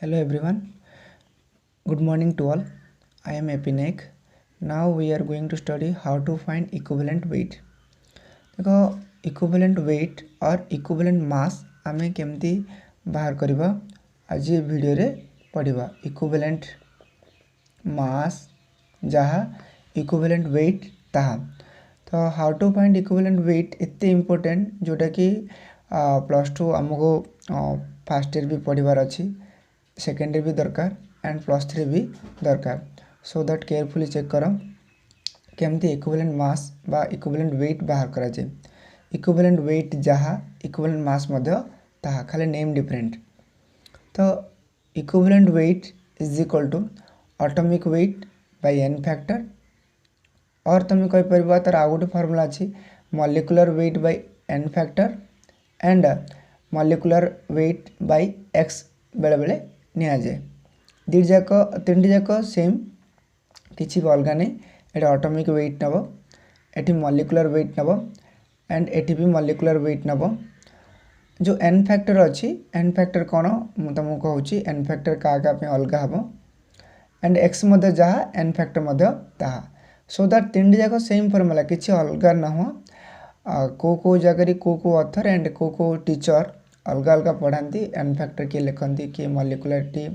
Hello everyone, good morning to all. I am Epinek. Now we are going to study how to find equivalent weight. देखो equivalent weight और equivalent mass आमे केमती बाहर करबा आज ये वीडियो रे पढ़िबा equivalent mass जहाँ equivalent weight ताहा तो how to find equivalent weight इतने important जोटा कि +2 आमको फर्स्ट ईयर भी पढ़िबार अछि सेकेंड ईयर भी दरकार एंड +3 भी दरकार सो दैट केयरफुली चेक करो केमती इक्विवेलेंट मास बा इक्विवेलेंट वेट बाहर करा जाए इक्विवेलेंट वेट जहाँ इक्विवेलेंट मास मध्य ताहा खाली नेम डिफरेंट तो equivalent weight is equal to atomic weight by N factor और तुम कहि परबा तार आ गोटे फार्मूला अछि molecular weight by N factor and molecular weight by x बेले बेले निया जाए दी जाक तीन जाक सेम किसी भी अलग नहीं ये एटॉमिक वेट नब एटी मॉलिक्यूलर वेट नब एंड एटी भी मॉलिक्यूलर वेट नब जो एन फैक्टर अच्छी एन फैक्टर कौन मुझे तुमको कहूँ एन फैक्टर क्या अलग हम एंड एक्स मध्य जहाँ एन फैक्टर मध्य ताहा सो दैट तीन जाक सेम फॉर्मूला किसी अलग न हुआ को जगह को ऑथर एंड को टीचर अलग अलग पढ़ाती एन फैक्टर किए लिखती किए molecularity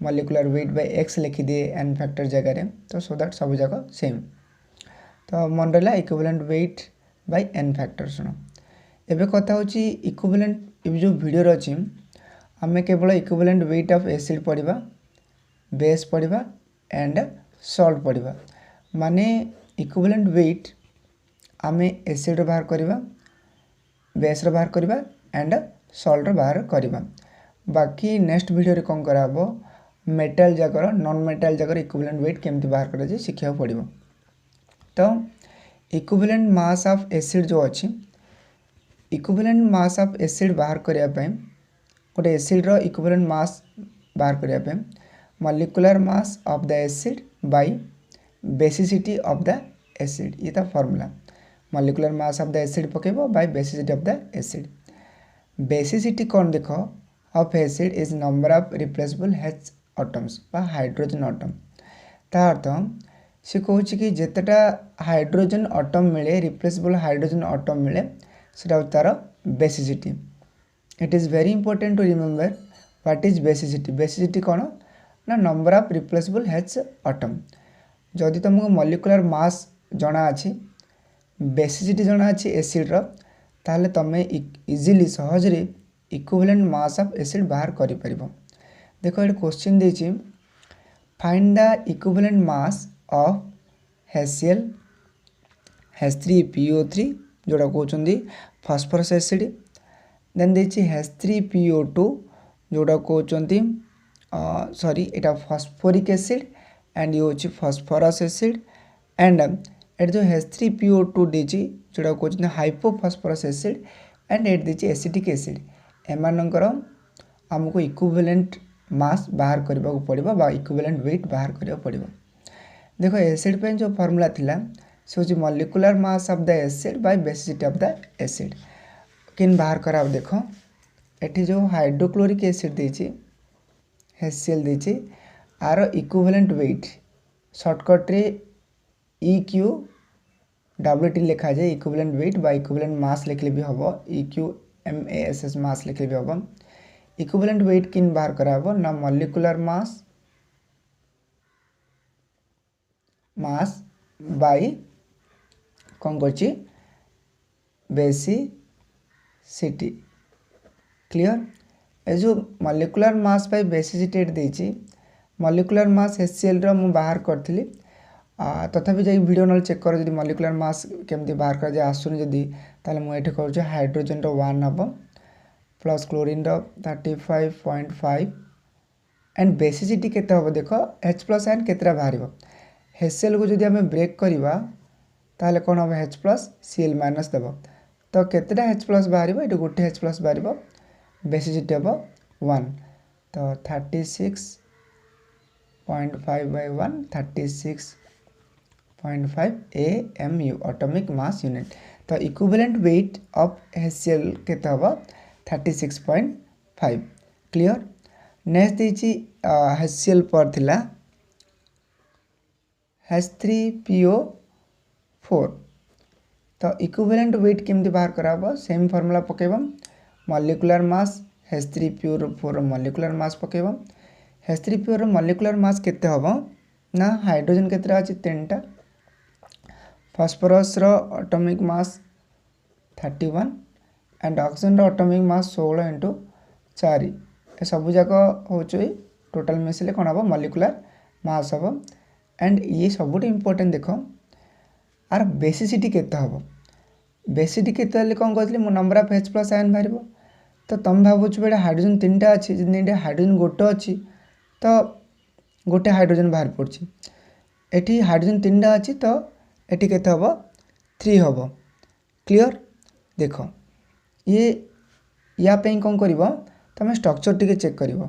molecular weight by X लिखिदिए एन फैक्टर जगह तो सो दैट सब जाक सेम तो मन रहा equivalent weight by N factor शुण एबे कथा होची इक्विवेलेंट जो वीडियो अच्छी आम केवल इक्विवेलेंट वेट ऑफ एसिड पढ़ा बेस पढ़ा एंड सॉल्ट पढ़ा माने इक्विवेलेंट वेट आम एसिड बाहर करवा बेस बाहर करवा एंड सॉल्ट बाहर करवा बाकी नेक्स्ट वीडियो रे कौन कराबो मेटल जगर नॉन मेटल जगर इक्विवेलेंट वेट केमती बाहर करा जाए शिखा पड़ो तो इक्विवेलेंट मास ऑफ एसिड जो अच्छी इक्विवेलेंट मास ऑफ एसिड बाहर करने गोटे एसिड रो इक्विवेलेंट मास बाहर करने molecular mass of the acid by basicity of the acid ये formula molecular mass of the acid पकेबो by basicity of the acid basicity कौन देख of acid is number of replaceable H atoms बा hydrogen atom ता अर्थ से कहूँ कि जितेटा हाइड्रोजन एटम मिले रिप्लेसेबल हाइड्रोजन एटम मिले सेटा तार basicity it is very important to remember what is basicity basicity कौन ना number of replaceable H atom जदि तुमको मॉलिक्यूलर मास जना अच्छी बेसिसिटी जना अच्छी एसिड रो ताहले तमें इजिली सहजरे इक्विवेलेंट मास ऑफ एसिड बाहर करि परिबो देखो ये क्वेश्चन देछि find the equivalent mass of HCl H3PO3 जोड़ा कहउचंदी फास्फोरस एसिड देन देछि H3PO2 जोड़ा कहउचंदी sorry Etah phosphoric acid and ये होछि फास्फोरस एसिड एंड एट जो H3PO2 देछि जोड़ा कहउचंदी हाइपोफॉस्फोरस एसिड एंड एट देछि एसिटिक एसिड एमानकर आमको इक्विवेलेंट मास बाहर करबा को पड़िबा बा इक्विवेलेंट वेट बाहर करबा पड़िबा देखो एसिड पे जो फार्मूला थिला से होछि molecular mass of the acid by basicity of the acid किन बाहर कराब देखो एठी जो हाइड्रोक्लोरिक एसिड देछि HCl देछि आर इक्विवेलेंट वेट शॉर्टकट रे EQWT लिखा जाए इक्विवेलेंट वेट बा इक्विवेलेंट मास लिखले भी हबो EQMASS मास लिखले भी हबो इक्विवेलेंट वेट किन बाहर कराबो ना मॉलिक्यूलर मास बाय कौन करछि बेसिसिटी क्लियर ए जो मॉलिक्यूलर मास बाय बेसिसिटी देछि मॉलिक्यूलर मास HCl रो मु बाहर करथिली तथापि जाई वीडियो न चेक कर जदि मॉलिक्यूलर मास केमती बाहर कर जाए आसुनी जदि ताले मु एठी करूछ हाइड्रोजन रो 1 हबो प्लस क्लोरीन रो 35.5 एंड बेसिसिटी केते हबो देखो H प्लस एन केतरा बाहरिबो HCl को जदि हमें ब्रेक करिबा ताले कोन हबो H प्लस Cl माइनस देबो तो केतरा H प्लस बाहरिबो एठी गोटे H प्लस बाहरिबो बेसिसिटी हबो 1 तो 36.5 by 1 36.5 AMU atomic mass unit तो इक्विवेलेंट वेट ऑफ HCl केते हबो 36.5 क्लियर नेक्स्ट देछि HCl पर थिला H3PO4 तो इक्विवेलेंट वेट केमती बाहर कराबो सेम फार्मूला पकेबो molecular mass H3PO4 molecular mass पकेबो H3PO मॉलिक्यूलर मास केते हबो ना हाइड्रोजन केतरा अछि 3टा फास्फोरस रो एटॉमिक मास 31 एंड ऑक्सीजन रो एटॉमिक मास 16 * 4 ए सब जाक होचोई टोटल मिसले कोन हबो मॉलिक्यूलर मास हबो एंड ये सबुठ इंपोर्टेंट देखो आर बेसिसिटी केते हबो बेसिसिटी केते हले कोन कहतली मो नंबर ऑफ H+ आयन बाहरिबो तो तुम भाबुछ बेटा हाइड्रोजन 3टा अछि जदि हाइड्रोजन गोटे अछि तो गोटे हाइड्रोजन बाहर पड़छि एठी हाइड्रोजन 3टा अछि तो एठी केते हबो 3 हबो क्लियर देखो ये या पे कोन करबो तमे स्ट्रक्चर टिके चेक करबो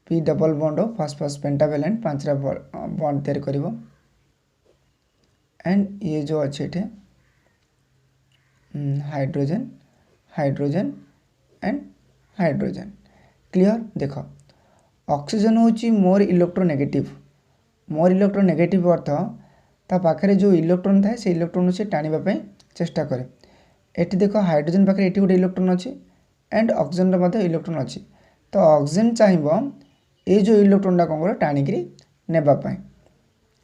P double bond phosphorus pentavalent 5टा बॉन्ड तैयार करबो एंड ये जो अच्छे थे hydrogen hydrogen and hydrogen clear देखो ऑक्सीजन होची मोर इलेक्ट्रोनेगेटिव अर्थ ता पाखरे जो इलेक्ट्रॉन थाए से इलेक्ट्रॉन से टाणीबा पई चेष्टा करे एठी देखो हाइड्रोजन पाखरे एठी गोटे इलेक्ट्रॉन अछि एंड ऑक्सीजन रो मध्ये इलेक्ट्रॉन अछि तो ऑक्सीजन चाहिबो ए जो इलेक्ट्रॉन डा कोन टाणी करी नेबा पई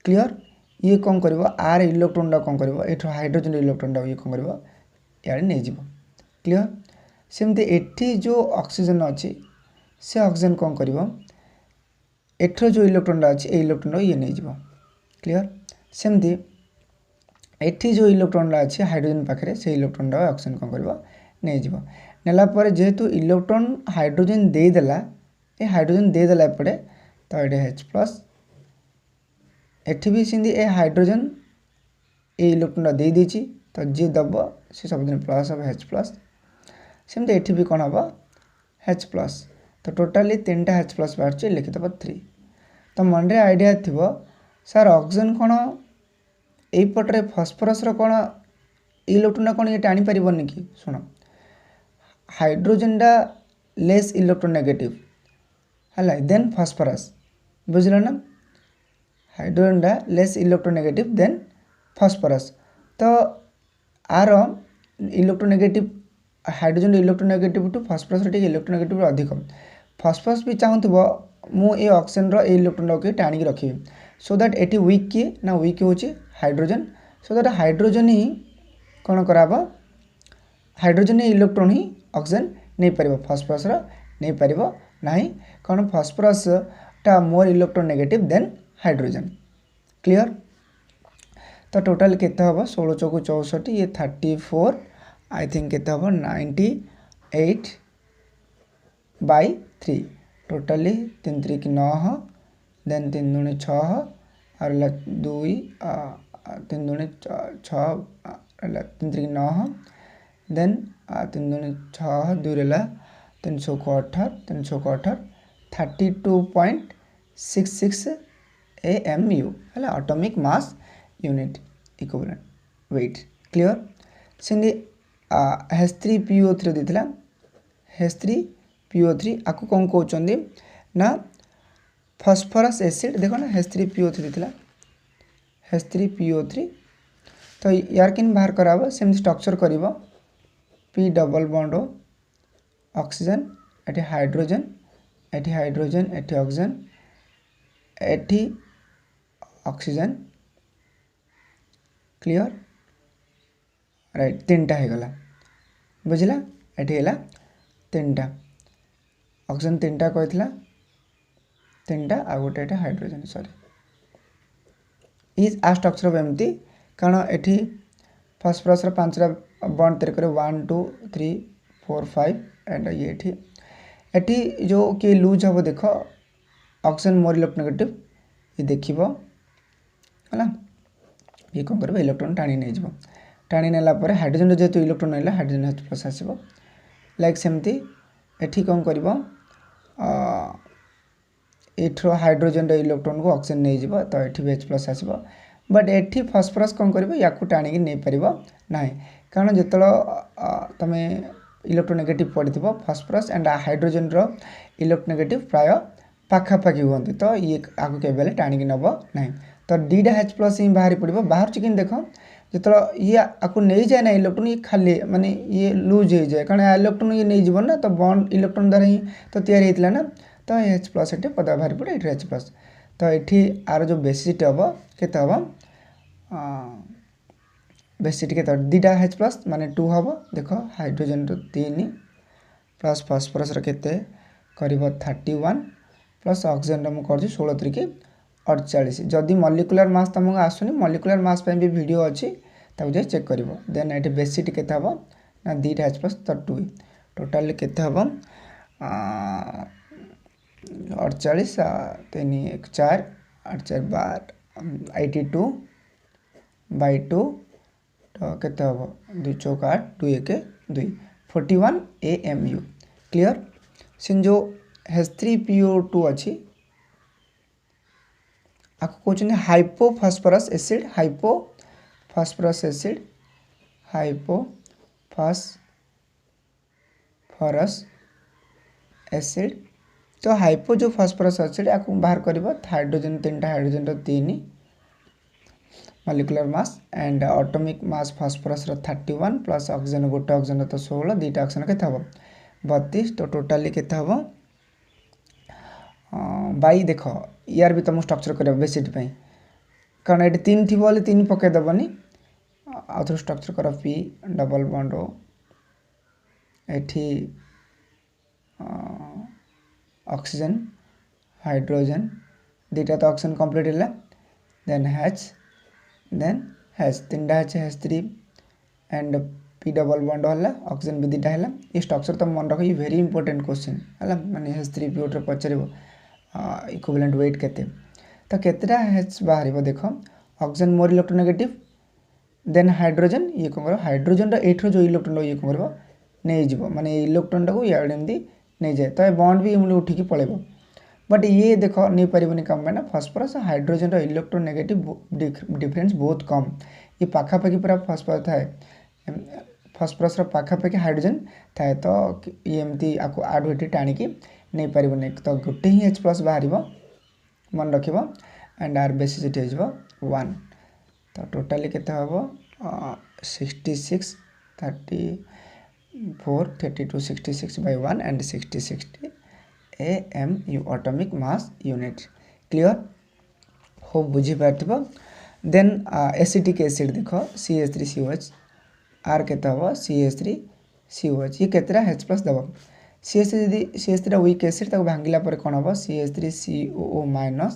क्लियर ये कौन करिवो आर इलेक्ट्रॉन डा कौन करिवो एठो हाइड्रोजन इलेक्ट्रॉन डा ये कौन करिवो यार नै जीवो क्लियर सेमते एठी जो ऑक्सीजन अछि से ऑक्सीजन कौन करिवो एठो जो इलेक्ट्रॉन डा अछि ए इलेक्ट्रॉन डा ये नै जीवो क्लियर सेमते एठी जो इलेक्ट्रॉन डा अछि हाइड्रोजन पाखरे से इलेक्ट्रॉन डा ऑक्सीजन कौन करिवो नै जीवो नेला पर जेहेतु इलेक्ट्रॉन हाइड्रोजन दे देला ए हाइड्रोजन दे देला पड़े तो एटे H+ एठी भी सिंधी ए हाइड्रोजन ए इलेक्ट्रॉन दे दीची तो जे दब से सब दिन प्लस अब H+ सेमते एठी भी कोन हबो H+ तो टोटली 3टा H+ बारचे लिखि दब 3 तो मन रे आईडिया थिबो सर ऑक्सीजन कोन एई पटरे फास्फोरस रो कोन इलेक्ट्रॉन कोन ये टाणी परिबोनी कि सुनो हाइड्रोजन डा लेस इलेक्ट्रोनेगेटिव हला देन फास्फोरस बुझलो ना हाइड्रोजन डा लेस इलेक्ट्रोनेगेटिव देन फास्फोरस तो आर इलेक्ट्रोनेगेटिव हाइड्रोजन इलेक्ट्रोनेगेटिव टू फास्फोरस रे इलेक्ट्रोनेगेटिव अधिक फास्फोरस भी चाहूथबो मु ए ऑक्सीजन रो इलेक्ट्रॉन के टाणी रखी सो दैट एटी वीक की ना वीक होची हाइड्रोजन सो दैट हाइड्रोजन ही कोन कराबो हाइड्रोजन इलेक्ट्रॉन ही ऑक्सीजन नै परिबो फास्फोरस रो नै परिबो नाही कारण फास्फोरस टा more electronegative than hydrogen clear तो टोटल केते हबो 16 चौको 64 ये 34 आई थिंक केते हबो 98 बाय 3 टोटली 3 3 की 9 देन 3 दूनी 6 और 2 3 दूनी 6 3 3 की 9 देन 3 दूनी 6 2 रेला 318 318 32.66 AMU हला atomic mass unit equivalent weight clear Sindhi H3PO3 देथिला H3PO3 आकु कोन कहउचंदी ना फास्फोरस एसिड देखो ना H3PO3 देथिला H3PO3 तो यार किन बाहर कराबो सेम स्ट्रक्चर करिवो P डबल बॉन्ड ऑक्सीजन एठी हाइड्रोजन एठी ऑक्सीजन एठी ऑक्सीजन क्लियर राइट 3टा हे गला बुझला एठी हैला 3टा ऑक्सीजन 3टा कहथिला 3टा आ गोटे एटा hydrogen sorry is a structure of empty कारण एठी फास्फोरस रा 5टा बॉन्ड तैयार करे 1 2 3 4 5 एंड ये एठी जो के लूज हबो देखो ऑक्सीजन मोर इलेक्ट्रोनेगेटिव ये देखिबो हला ये कोन करबो इलेक्ट्रॉन टाणी नै जबो टाणी नेला परे हाइड्रोजन जेतु इलेक्ट्रॉन नेला हाइड्रोजन H+ आसीबो लाइक सेमती एठी कोन करबो एठरो हाइड्रोजन रे इलेक्ट्रॉन को ऑक्सीजन नै जबो तो एठी भी H+ आसीबो बट एठी फास्फोरस कोन करबो याकु टाणी नै परिबो नाही कारण जेतलो तमे इलेक्ट्रोनेगेटिव पड़ो फॉस्फरस एंड हाइड्रोजन रो इलेक्ट्रोनेगेटिव प्राय पाखापाखि हुई तो ये आपको केवल टाणिक नब ना तो दीटा H प्लस ही बाहरी पड़ो बाहर कि देख जो ये आपको नहीं जाए ना इलेक्ट्रोन ये खाली माने ये लूज हो जाए कारण इलेक्ट्रोन ये नहीं जीवन ना तो बॉन्ड इलेक्ट्रोन द्वारा ही तो तैयारी होता ना तो H प्लस ये पदा बाहरी पड़े ये H प्लस तो ये आर जो बेसिट हम केते हम बेसिट के दीटा H प्लस माने 2 हम देख हाइड्रोजन 3 प्लस फॉस्फरस केते करिवो 31 प्लस ऑक्सीजन मुझे कर 16 3 48 जदि मॉलिक्यूलर मास तुमको आसुनी मॉलिक्यूलर मास पे भी वीडियो अच्छी ताको जे चेक करिवो देन ये बेसिट केते हम ना दीटा H प्लस तो 2 टोटल केते हम 48 3 1 4 8 4 12 82 बाई 2 तो केते हम 2 चौक 8 2 1 2 41 AMU क्लियर सिन जो H3PO2 अच्छी आपको कहते हैं hypophosphorous acid hypophosphorous acid hypophosphorous acid तो हाइपो जो फॉस्फरस एसिड आपको बाहर कर हाइड्रोजन 3टा hydrogen 3 molecular mass and atomic mass phosphorus 31 plus oxygen गोटे ऑक्सीजन तो 16 दुईटा ऑक्सीजन के 32 तो टोटाली के बाई देख यार भी तुम स्ट्रक्चर कर बेसिट कारण ये 3 थी बोले 3 पकईदेवनी आउ स्ट्रक्चर कर पी डबल बॉन्ड एठी ऑक्सीजन हाइड्रोजन दुईटा तो ऑक्सीजन कंप्लीट है देन H 3टा H3 and P double bond है ऑक्सीजन भी दुईटा है ये स्ट्रक्चर तो मन रख वेरी इंपोर्टेंट क्वेश्चन है माने H3PO2 पचार इक्विवेलेंट वेट केते तो केतेटा H बाहर देख oxygen more electronegative than hydrogen ये कौन कर हाइड्रोजन एठर जो इलेक्ट्रोन ये कौन कर नहीं जीव माने इलेक्ट्रोन टाक इे नहीं जाए तो बॉन्ड भी उठिकी पड़ेब बट ये देख नहीं पारे कम ना फॉस्फरस हाइड्रोजन इलेक्ट्रोनेगेटिव डिफरेंस बहुत कम ये पाखापाखि पूरा फॉस्फरस थाए फॉस्फरस पाखापाखि हाइड्रोजन थाए तो ये एमती आपको आडू टाणिकी नहीं पार नहीं तो गोटे ही H प्लस बाहर मन रख एंड आर बेसिसिटी हो 1 तो टोटाली केते हम 66 34 32 66 by 1 and 60 AMU atomic mass unit clear हो बुझी पार्थिबो देन एसिटिक एसिड देख CH3COH आर केते हम CH3COH ये केतेटा H प्लस दब CH3 वीक एसिड तक भांगिला पर कौन हम CH3COO minus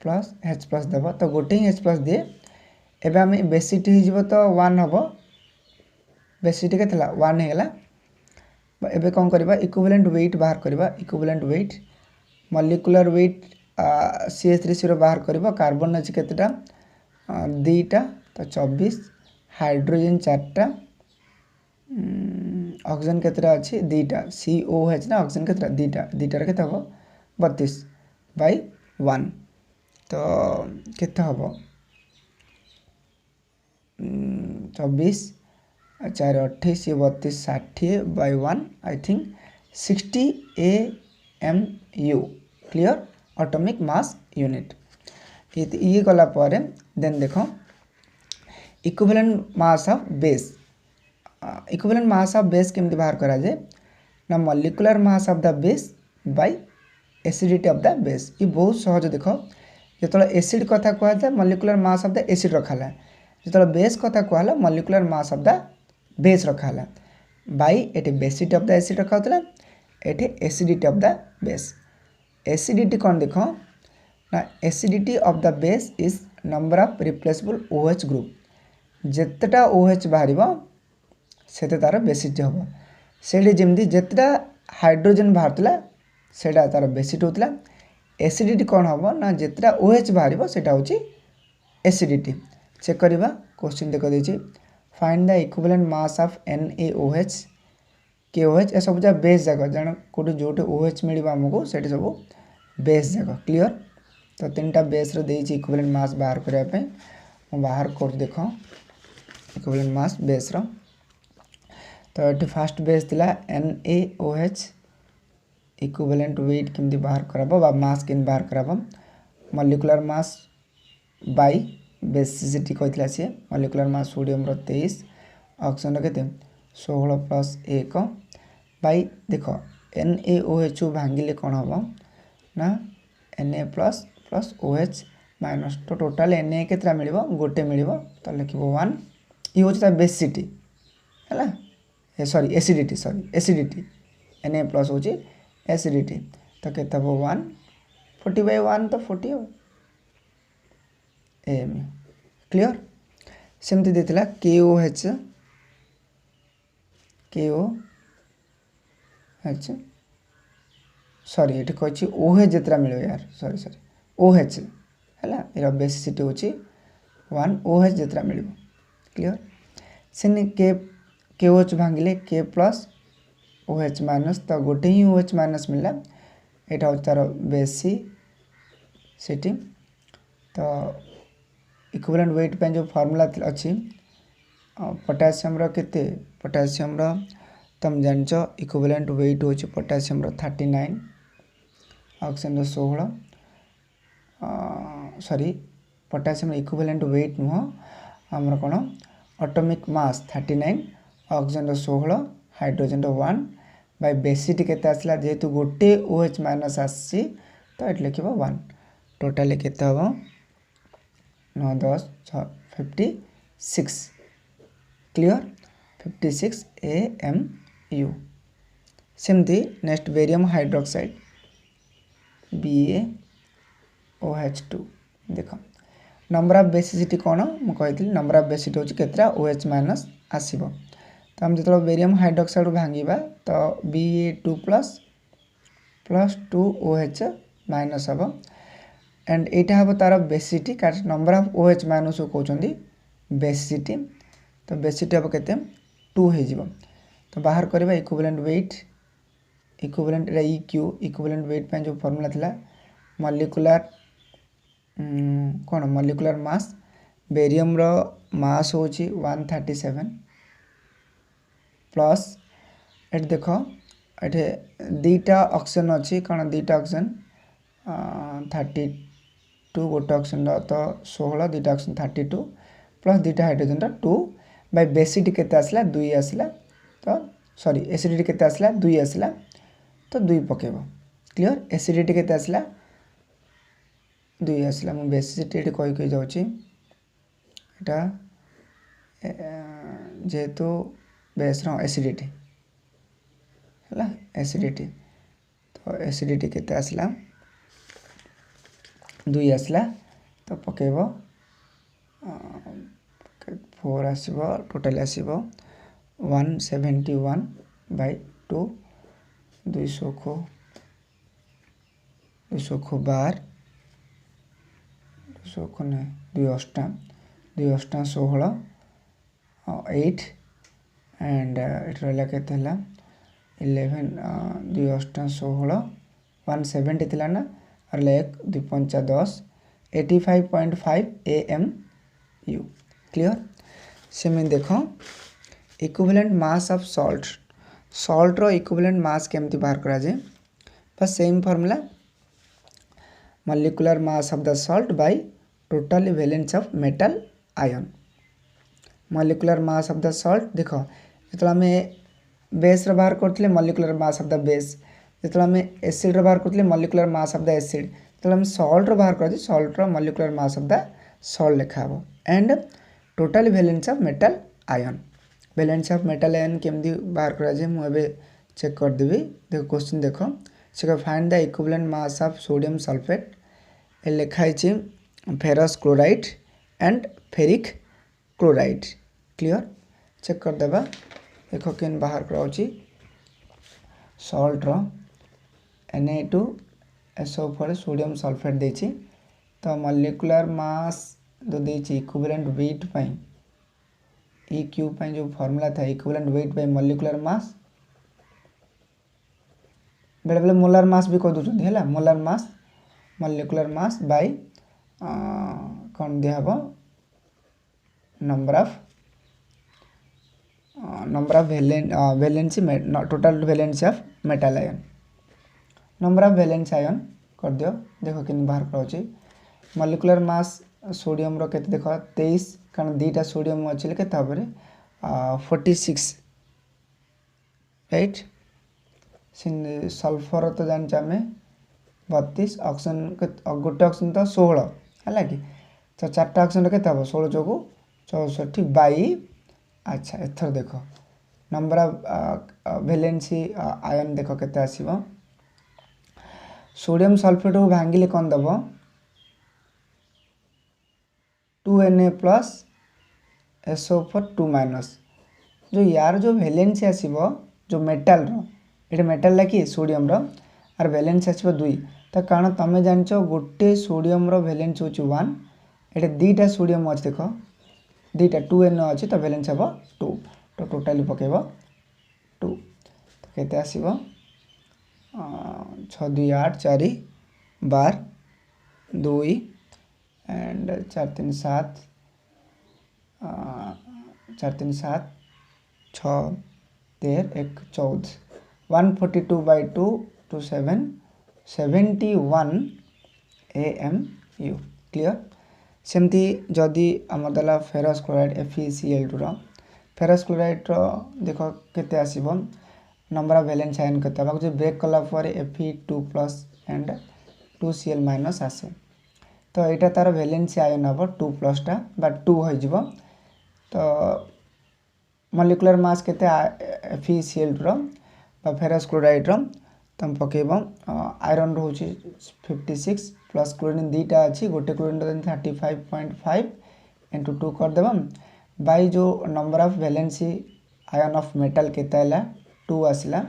plus H plus दब तो गोटे ही H प्लस दिए एवं आम बेसिट हो तो 1 हम बेसिट के 1 होगा एबे कौन करवा इक्विवेलेंट वेट बाहर करवा equivalent weight molecular weight CH3 बाहर करवा कार्बन अच्छी केतेटा 2टा तो 24 हाइड्रोजन 4टा ऑक्सीजन केतेटा अच्छी 2टा COH ना ऑक्सीजन केतेटा 2टा 2टार केते हम 32 बाई 1 तो केते हम 24 4 28 ये 32 60 by 1 I think 60 AMU clear atomic mass unit ये गला पर देन देख equivalent mass of base equivalent mass of base केमती बाहर करा जाए ना molecular mass of the base by acidity of the base ये बहुत सहज देख जो एसिड कथा कह जाए molecular mass of the acid रखाला जो बेस कथा कहला molecular mass of the base रखाला बाय एटे बेसिटी ऑफ द एसिड रखा होता एटे acidity of the base acidity कौन देख ना acidity of the base is number of replaceable OH group जितेटा OH बाहर से तार बेसिटी हम से जमी जितेटा हाइड्रोजन बाहर से तार बेसिटी होता एसिडिटी कौन हम ना जितेटा OH बाहर से हूँ एसिडिटी चेक करवा क्वेश्चन देख देती find the equivalent mass of NaOH KOH ए सब जगह बेस जाक जान कौटे जो OH मिल आमको से सब बेस जाक क्लियर तो 3टा बेस रही इक्विवेलेंट मास बाहर करने बाहर कर देख इक्विवेलेंट मास बेस तो ये फास्ट बेस थिला NaOH इक्विवेलेंट वेट केमती बाहर करबो बा मास केन बाहर करबो मॉलिक्यूलर मास बाय बेसिसिटी कहथिला से मॉलिक्यूलर मास सोडियम रो 23 ऑक्सीजन रो केते 16 प्लस 1 बाय देखो NaOH भांगिले कोन हबो ना Na plus plus OH minus तो टोटल Na केतरा मिलिबो गोटे मिलिबो तो लिखिबो 1 ई होता बेसिसिटी हैला ए सॉरी एसिडिटी Na प्लस होची एसिडिटी तो केते हबो 1 40/1 तो 40 हो एम क्लियर सेमती देथिला KOH सॉरी ये कहछि OH जितना मिलो यार सॉरी OH हैला एरा बेसिसिटी होची 1 OH जितना मिलो क्लियर सेने KOH भांगिले K plus OH minus तो गोटे ही OH माइनस मिला एटा हो तार बेसिसिटी तो इक्विवेलेंट वेट पे जो फार्मूला अच्छी पोटेशियम रो केते पोटेशियम रो तुम जानचो इक्विवेलेंट वेट होची पोटेशियम रो 39 ऑक्सीजन रो 16 सॉरी पोटेशियम इक्विवेलेंट वेट नुह हमर कोन एटॉमिक मास 39 ऑक्सीजन रो 16 हाइड्रोजन रो 1 बाय बेसिसिटी केते आसला जेतु गोटे OH माइनस आसी तो एट लिखिबो 1 टोटली केते हबो 9 10 6 56 क्लियर 56 AMU सेमती नेक्स्ट बेरियम हाइड्रोक्साइड BaOH2 देखो नंबर ऑफ बेसिसिटी कोन मु कहितली नंबर ऑफ बेसिसिटी होची केतरा OH माइनस आसीबो तो हम जतो बेरियम हाइड्रोक्साइड भांगीबा तो Ba2 प्लस 2 OH माइनस हबो एंड एटा हबो तार बेसिसिटी का नंबर ऑफ OH माइनस को कहउचंदी बेसिसिटी तो बेसिसिटी हबो केते 2 हे जिवो तो बाहर करबा equivalent weight equivalent EQ equivalent weight पे जो फार्मूला थिला मॉलिक्यूलर कोन मॉलिक्यूलर मास बेरियम रो मास होची 137 प्लस एट देखो एठे दीटा ऑक्सीजन अछि कोन दीटा ऑक्सीजन 32 गोटे ऑक्सीजन तो 16 दीटा ऑक्सीजन 32 प्लस दीटा हाइड्रोजन 2 बाय बेसिसिटी केते आसला 2 आसला तो सॉरी एसिडिटी केते आसला 2 आसला तो 2 पकेबो क्लियर एसिडिटी केते आसला 2 आसला मु बेसिसिटी एठी कहि कहि जाउची एटा जेतु बेस रो एसिडिटी हला एसिडिटी तो एसिडिटी केते आसला 2 आसला तो पकेबो 4 आसीबो टोटल आसीबो 171/2 200 को 12 200 को ने 2 अष्टा 16 8 एंड इट रहला केते हला 11 2 अष्टा 16 170 थिला ना और लेक 2 5 10 85.5 AMU क्लियर से में देखो इक्विवेलेंट मास ऑफ सॉल्ट रो इक्विवेलेंट मास केमती बाहर करा जाए बस same formula molecular mass of the salt by total valence of metal ion molecular mass of the salt देखो जेतला में बेस रो बाहर करथले molecular mass of the base जेतला में एसिड रो बाहर करथले molecular mass of the acid जेतला में सॉल्ट रो बाहर करथि सॉल्ट रो molecular mass of the salt लिखा हो and total valence of metal ion balance of metal ion केमदी बाहर करा जे मु एबे चेक कर देबी देखो क्वेश्चन देखो से find the equivalent mass of sodium sulphate ए लिखा है ferrous chloride and ferric chloride clear check कर देबा देखो केन बाहर कराउची सॉल्ट रो Na2SO4 सोडियम सल्फेट देछि तो मॉलिक्यूलर मास जो देछि इक्विवेलेंट वेट पई EQ पे जो फार्मूला था equivalent weight by molecular mass बेले बेले मोलर मास भी कह दोछन हैला molar mass molecular mass by कोन दिया हबो number of number of valency total valency of metal ion number of valency ion कर दियो देखो कि बाहर कराउची मॉलिक्यूलर मास सोडियम रो केते देखो 23 कारण दीटा सोडियम अछि केते हबरे 46 राइट सल्फर तो जान आम 32 ऑक्सीजन गोटे ऑक्सीजन तो 16 है कि तो चार्टा ऑक्सीजन के 16 जो 64 बाई अच्छा एथर देख नंबर ऑफ वैलेंसी आयन देख केते आसीबो सोडियम सल्फेट को भांगिले कौन दब 2Na प्लस SO4 2 माइनस जो यार जो वैलेंसी आसीबो जो मेटल रो ये मेटल ला कि सोडियम रो आर वैलेंसी आसीबो 2 तो कारण तुम जानचो गोटे सोडियम रो वैलेंसी होची 1 ये दीटा सोडियम अछि देखो दीटा 2Na अछि तो वैलेंसी हबो 2 तो टोटली पकेबो 2 तो केते आसीबो 6 2 8 4 12 2 and 4 3 7 4 3 7 6 13 1 14 142 by 2 to 7 71 AMU clear सेमती जदि आम दला फेरस क्लोराइड FeCl2 रो फेरस क्लोराइड रो देखो केते आसीबो नंबर ऑफ वैलेंस आयन केते बाक जे ब्रेक कला पर Fe2+ एंड 2Cl- आसे तो यहाँ तार वैलेंसी आयन हम 2+ टा बा 2 हो तो मॉलिक्यूलर मास केते FeCl2 रो बा फेरस क्लोराइड रो तुम पकेब आयरन रोचे 56 प्लस क्लोरीन दीटा अच्छी गोटे क्लोरीन 35.5 इंटू 2 करदेव बाई जो number of valency ion of metal केते 2 आसला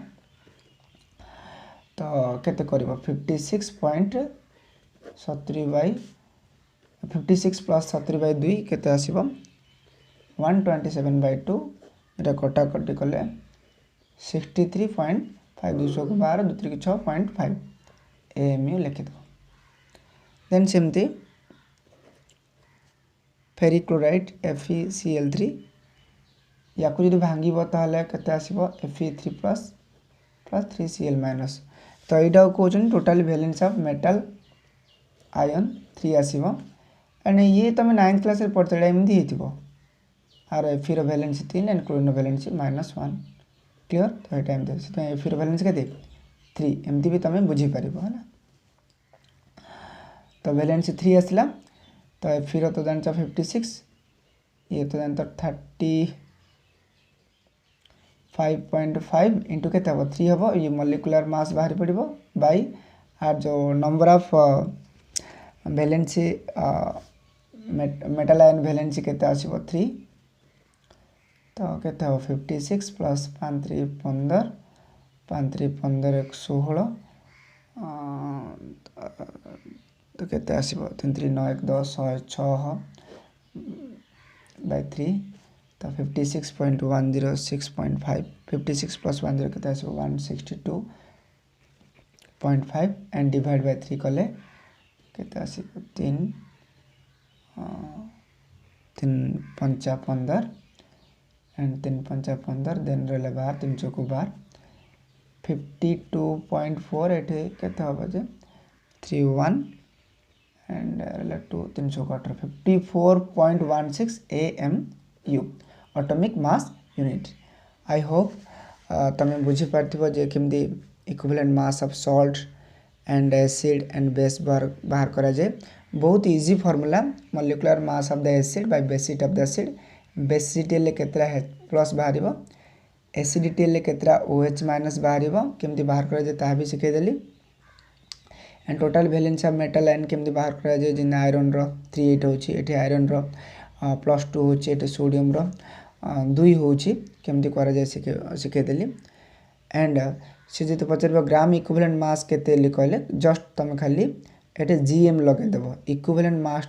तो केते करिवो 56.70 बाई 56 प्लस 70 बाई 2 केते आसीबो 127 बाई 2 एटा कटा कटी कले 63.5 200 को 12 2 3 6.5 AMU लिखि दो देन सेमती फेरिक क्लोराइड FeCl3 या को जदि भांगिबो ताहले केते आसीबो Fe3+ प्लस 3Cl- तो एटा कहउछन total valence of metal ion 3 आसीबो एंड ये तुम 9th क्लास रे पढ़तले एमदी हेतिबो आर Fe रो वैलेंसी 3 एंड क्लोरीन रो वैलेंसी -1 क्लियर तो ये टाइम दे से Fe रो वैलेंसी केते 3 एमती भी तुम बुझी परिबो है तो वैलेंसी 3 आसला तो Fe रो तो जानचा 56 ये तो जानता 35.5 इंटू केते हबो 3 हबो ये मॉलिक्यूलर मास बाहर पड़िबो बाई आर जो number of valency metal ion valency केते आसीबो 3 तो केते हो 56 प्लस 5 3 15 5 3 15 1 16 तो केते आसीबो 3 3 9 1 10 6 बाय 3 तो 56.106.5 56 प्लस 10 केते आसीबो 162.5 एंड डिवाइड बाय 3 कले केते आसीबो 3 3 5 15 एंड 3 5 15 देन रहले 12 3 चौको 12 52.4 एटे केते होबो जे 31 एंड रहले 2 3 चौको 18 54.16 AMU atomic mass unit I hope तमे बुझी पारथिबो जे केमदी equivalent mass of salt and acid and base बाहर करा जाए बहुत easy formula molecular mass of the acid by basicity of the acid basicity ले केतरा प्लस बाहर एसिडिटी ले केतरा OH माइनस बाहर केमती बाहर करा जाए ताहा भी सिखाई देली and total valency of metal ion केमती बाहर करा जाए जिन आयरन रो 38 होची एठी आयरन रो +2 होची एठी सोडियम रो 2 होची केमती करा जाए सिखाई देली एंड से जते पचारबो ग्राम इक्विवेलेंट मास केते लिखले जस्ट तुम खाली एटे GM लगे देबो equivalent mass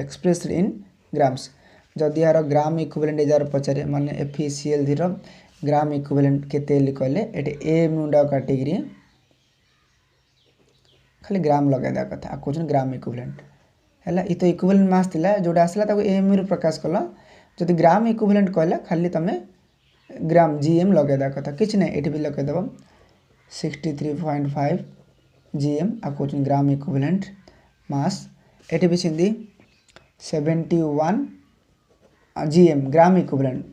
expressed in grams जदि यार ग्राम इक्विवेलेंट जार पचारे माने FeCl3 रो ग्राम इक्विवेलेंट केते लिखले एटे AMU डा कैटेगरी खाली ग्राम लगे दा कथा आ कोन ग्राम इक्विवेलेंट हैला इ तो इक्विवेलेंट मास थिला जोडा आसला ताको AMU रो प्रकाश कला जदि ग्राम इक्विवेलेंट कहला खाली तमे ग्राम जीएम लगेदा कथा किसी ना ये भी लगेदेव 63.5 जीएम आ कौन ग्राम इक्विवेलेंट मास ये भी Sindhi 71 GM gram equivalent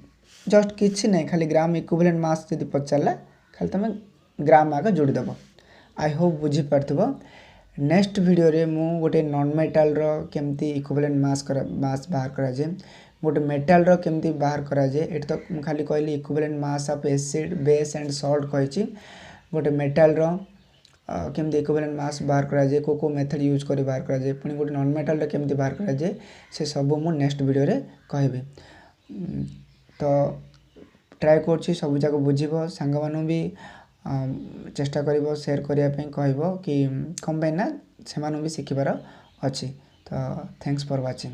just किसी ना खाली ग्राम इक्विवेलेंट मास जब पचारा खाली तुम ग्राम आगे जोड़ीदेव आई होप बुझीपार नेक्स्ट वीडियो रे मु गोटे नॉन मेटाल रो केमती इक्विवेलेंट मास बाहर करा जाए गोटे मेटाल रो केमती बाहर करा जाए ये तो खाली कहली equivalent mass of acid base and salt कही गोटे मेटाल रो केमती इक्विवेलेंट मास बाहर करा जाए को मेथड यूज कर बाहर करा जाए पुणी गोटे नॉन मेटाल रो केमती बाहर करा जाए से सब मु नेक्स्ट वीडियो रे कहबी तो ट्राए कर सब जाक बुझब सांग मानू भी चेष्टा कर सेयार करने कह कि कम ना से भी शिखिबार अच्छी तो थैंक्स फॉर वाचिंग।